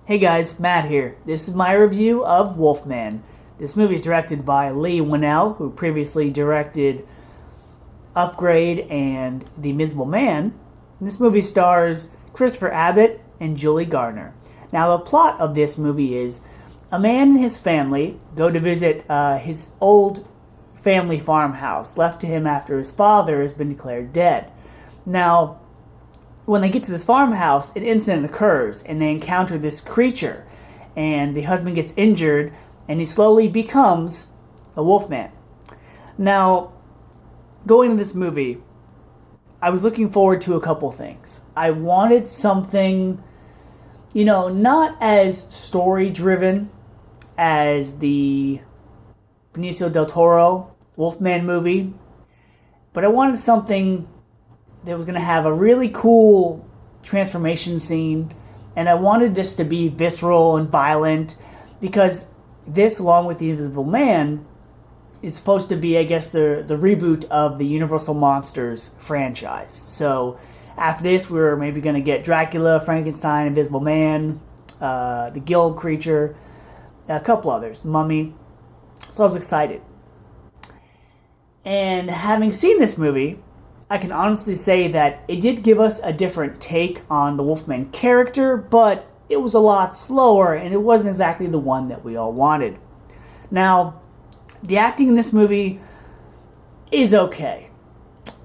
Hey guys, Matt here. This is my review of Wolfman. This movie is directed by Leigh Whannell, who previously directed Upgrade and The Invisible Man. And this movie stars Christopher Abbott and Julie Gardner. Now, the plot of this movie is a man and his family go to visit his old family farmhouse left to him after his father has been declared dead. Now, when they get to this farmhouse, an incident occurs, and they encounter this creature, and the husband gets injured, and he slowly becomes a wolfman. Now, going to this movie, I was looking forward to a couple things. I wanted something, not as story-driven as the Benicio del Toro Wolfman movie, but I wanted something that was going to have a really cool transformation scene, and I wanted this to be visceral and violent because this, along with The Invisible Man, is supposed to be, I guess, the reboot of the Universal Monsters franchise. So after this, we're maybe going to get Dracula, Frankenstein, Invisible Man, the Gill creature, a couple others, Mummy. So I was excited. And having seen this movie, I can honestly say that it did give us a different take on the Wolfman character, but it was a lot slower, and it wasn't exactly the one that we all wanted. Now, the acting in this movie is okay.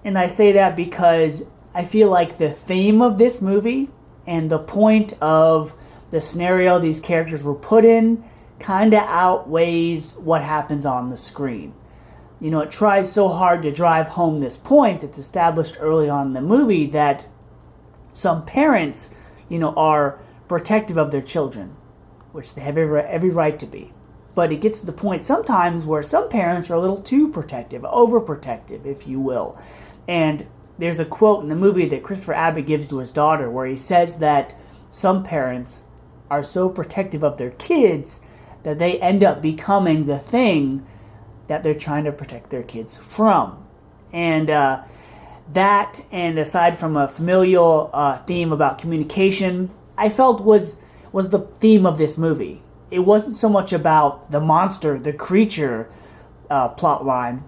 And I say that because I feel like the theme of this movie and the point of the scenario these characters were put in kind of outweighs what happens on the screen. It tries so hard to drive home this point that's established early on in the movie that some parents, are protective of their children, which they have every right to be. But it gets to the point sometimes where some parents are a little too protective, overprotective, if you will. And there's a quote in the movie that Christopher Abbott gives to his daughter where he says that some parents are so protective of their kids that they end up becoming the thing that they're trying to protect their kids from. And that, and aside from a familial theme about communication, I felt was the theme of this movie. It wasn't so much about the monster, the creature plot line,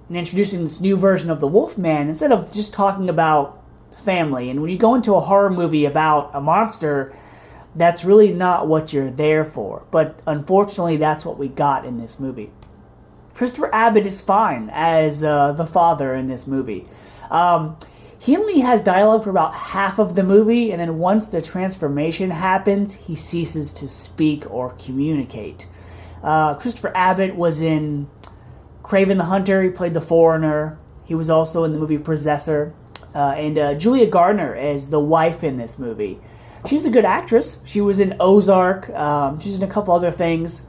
and introducing this new version of the Wolfman instead of just talking about family. And when you go into a horror movie about a monster, that's really not what you're there for. But unfortunately, that's what we got in this movie. Christopher Abbott is fine as the father in this movie. He only has dialogue for about half of the movie, and then once the transformation happens, he ceases to speak or communicate. Christopher Abbott was in Kraven the Hunter. He played the foreigner. He was also in the movie Possessor. And Julia Gardner as the wife in this movie. She's a good actress. She was in Ozark. She's in a couple other things.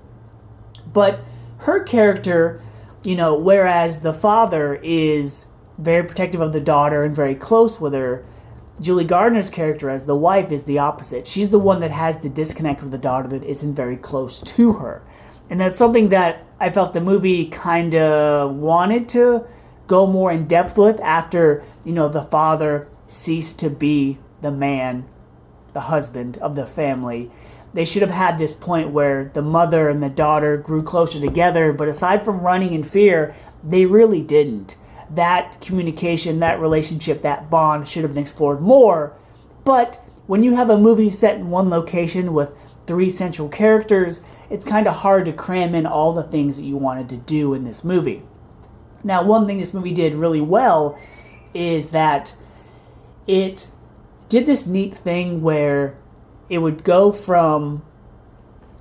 But her character, whereas the father is very protective of the daughter and very close with her, Julie Gardner's character as the wife is the opposite. She's the one that has the disconnect with the daughter that isn't very close to her. And that's something that I felt the movie kind of wanted to go more in depth with after, the father ceased to be the man, the husband of the family. They should have had this point where the mother and the daughter grew closer together, but aside from running in fear, they really didn't. That communication, that relationship, that bond should have been explored more. But when you have a movie set in one location with three central characters, it's kind of hard to cram in all the things that you wanted to do in this movie. Now, one thing this movie did really well is that it did this neat thing where it would go from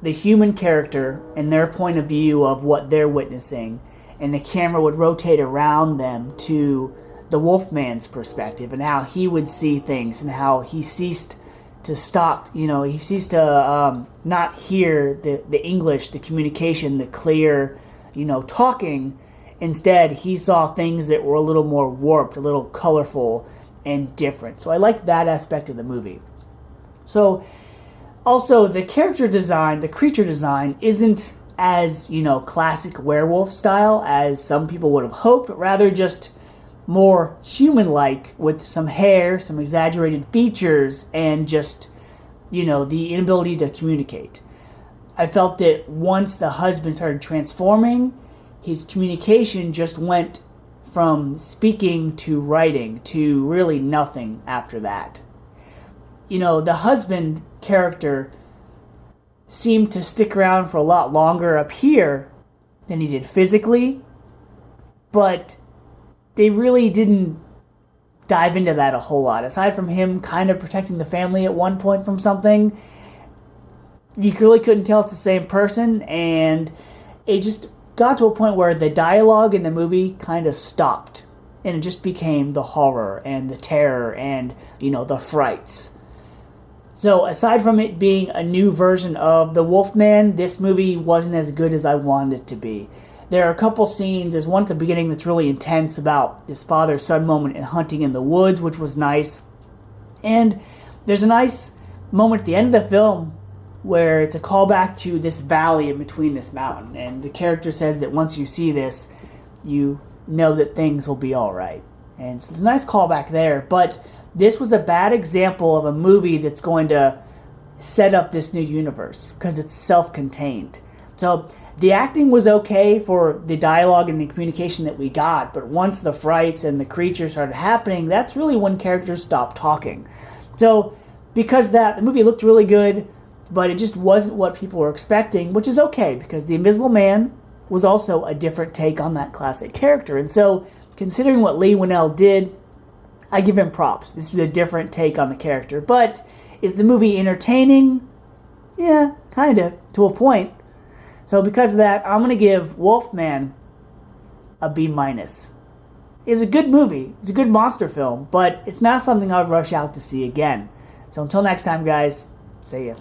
the human character and their point of view of what they're witnessing, and the camera would rotate around them to the Wolfman's perspective and how he would see things and how he ceased to stop, he ceased to not hear the English, the communication, the clear, talking. Instead, he saw things that were a little more warped, a little colorful and different. So I liked that aspect of the movie. So, also, the character design, the creature design, isn't as, classic werewolf style as some people would have hoped, but rather just more human-like with some hair, some exaggerated features, and just the inability to communicate. I felt that once the husband started transforming, his communication just went from speaking to writing to really nothing after that. The husband character seemed to stick around for a lot longer up here than he did physically, but they really didn't dive into that a whole lot. Aside from him kind of protecting the family at one point from something, you really couldn't tell it's the same person, and it just got to a point where the dialogue in the movie kind of stopped, and it just became the horror and the terror and, the frights. So aside from it being a new version of the Wolfman, this movie wasn't as good as I wanted it to be. There are a couple scenes. There's one at the beginning that's really intense about this father-son moment in hunting in the woods, which was nice. And there's a nice moment at the end of the film where it's a callback to this valley in between this mountain. And the character says that once you see this, you know that things will be all right. And so there's a nice callback there. But this was a bad example of a movie that's going to set up this new universe because it's self-contained. So the acting was okay for the dialogue and the communication that we got, but once the frights and the creatures started happening, that's really when characters stopped talking. So because the movie looked really good, but it just wasn't what people were expecting, which is okay because The Invisible Man was also a different take on that classic character. And so considering what Leigh Whannell did, I give him props. This was a different take on the character. But is the movie entertaining? Yeah, kind of, to a point. So because of that, I'm going to give Wolfman a B-. It was a good movie. It's a good monster film, but it's not something I would rush out to see again. So until next time, guys, see ya.